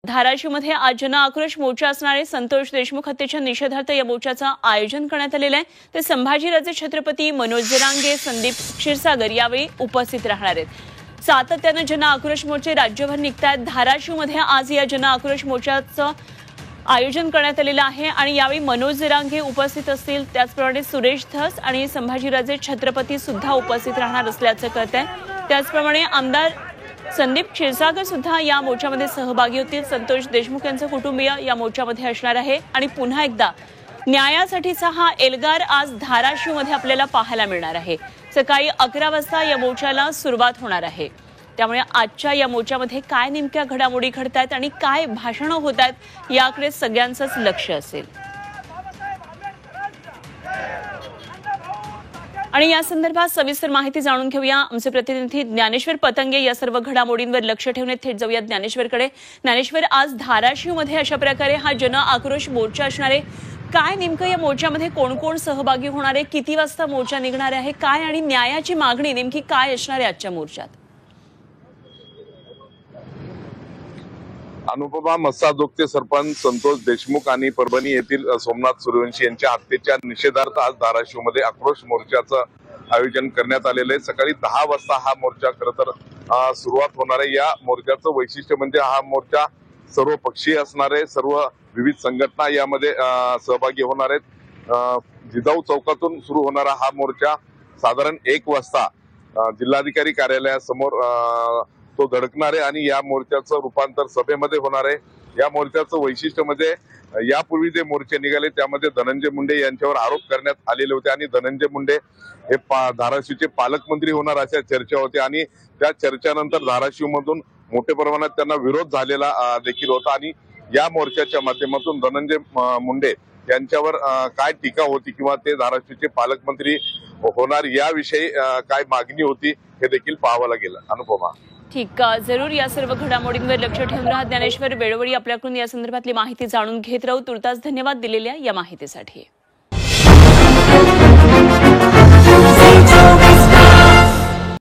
धाराशिवमध्ये आज जन आक्रोश मोर्चा असणारे संतोष देशमुख हत्येच्या निषेधार्थ या मोर्चाचं आयोजन करण्यात आलेलं आहे। ते संभाजीराजे छत्रपती मनोज जरांगे संदीप क्षीरसागर यावेळी उपस्थित राहणार आहेत। सातत्याने जन आक्रोश मोर्चे राज्यभर निघतात। धाराशिवमध्ये आज या जन आक्रोश मोर्चाचं आयोजन करण्यात आलेलं आहे आणि यावेळी मनोज जरांगे उपस्थित असतील, त्याचप्रमाणे सुरेश धस आणि संभाजीराजे छत्रपती सुद्धा उपस्थित राहणार असल्याचं कळतंय। त्याचप्रमाणे आमदार संदीप क्षीरसागर सुद्धा या मोर्चामध्ये सहभागी होतील। संतोष देशमुख यांचे कुटुंबीय या मोर्चामध्ये असणार आहे आणि पुन्हा एकदा न्यायासाठीचा हा एल्गार आज धाराशिवमध्ये आपल्याला पाहायला मिळणार आहे। सकाळी 11 वाजता या मोर्चाला सुरुवात होणार आहे। त्यामुळे आजच्या या मोर्चामध्ये काय नेमक्या घडामोडी घडतायत आणि काय भाषणं होत आहेत याकडे सगळ्यांचंच लक्ष असेल। आणि या संदर्भात सविस्तर माहिती जाणून घेऊया। आमचे प्रतिनिधी ज्ञानेश्वर पतंगे या सर्व घडामोडींवर लक्ष ठेवून थेट जाऊया ज्ञानेश्वरकडे। ज्ञानेश्वर, आज धाराशिवमध्ये अशा प्रकारे हा जन आक्रोश मोर्चा असणार आहे। काय नेमकं या मोर्चामध्ये कोण कोण सहभागी होणार आहे, किती वाजता मोर्चा निघणार आहे, काय आणि न्यायाची मागणी नेमकी काय असणार आहे आजच्या मोर्चात? अनुपमा मस्साजोगचे सरपंच संतोष देशमुख आणि परभणी येथील सोमनाथ सूर्यवंशी यांच्या हत्येच्या निषेधार्थ आज धाराशिवमध्ये आक्रोश मोर्चाचं आयोजन करण्यात आलेलं आहे। सकाळी 10 वाजता हा मोर्चा खरं तर सुरुवात होणार आहे। या मोर्चाचं वैशिष्ट्य म्हणजे हा मोर्चा सर्व पक्षीय असणार आहे, सर्व विविध संघटना यामध्ये सहभागी होणार आहेत। जिजाऊ चौकातून सुरू होणारा हा मोर्चा साधारण 1 वाजता जिल्हाधिकारी कार्यालयासमोर तो धडकणार आहे आणि या मोर्चाचं रूपांतर सभेमध्ये होणार आहे। या मोर्चाचं वैशिष्ट्य म्हणजे यापूर्वी जे मोर्चे निघाले त्यामध्ये धनंजय मुंडे यांच्यावर आरोप करण्यात आलेले होते आणि धनंजय मुंडे हे धाराशिवचे पालकमंत्री होणार अशा चर्चा होत्या आणि त्या चर्चेनंतर धाराशिवमधून मोठ्या प्रमाणात त्यांना विरोध झालेला देखील होता आणि या मोर्चाच्या माध्यमातून धनंजय मुंडे यांच्यावर काय टीका होती किंवा ते धाराशिवचे पालकमंत्री होणार याविषयी काय मागणी होती हे देखील पाहावं लागेल। अनुपमा, ठीक, जरूर या सर्व घडामोडींवर लक्ष ठेवून राहा ज्ञानेश्वर। वेळोवेळी आपल्याकडून या संदर्भातली माहिती जाणून घेत राहू। तुर्तास धन्यवाद दिलेल्या या माहितीसाठी।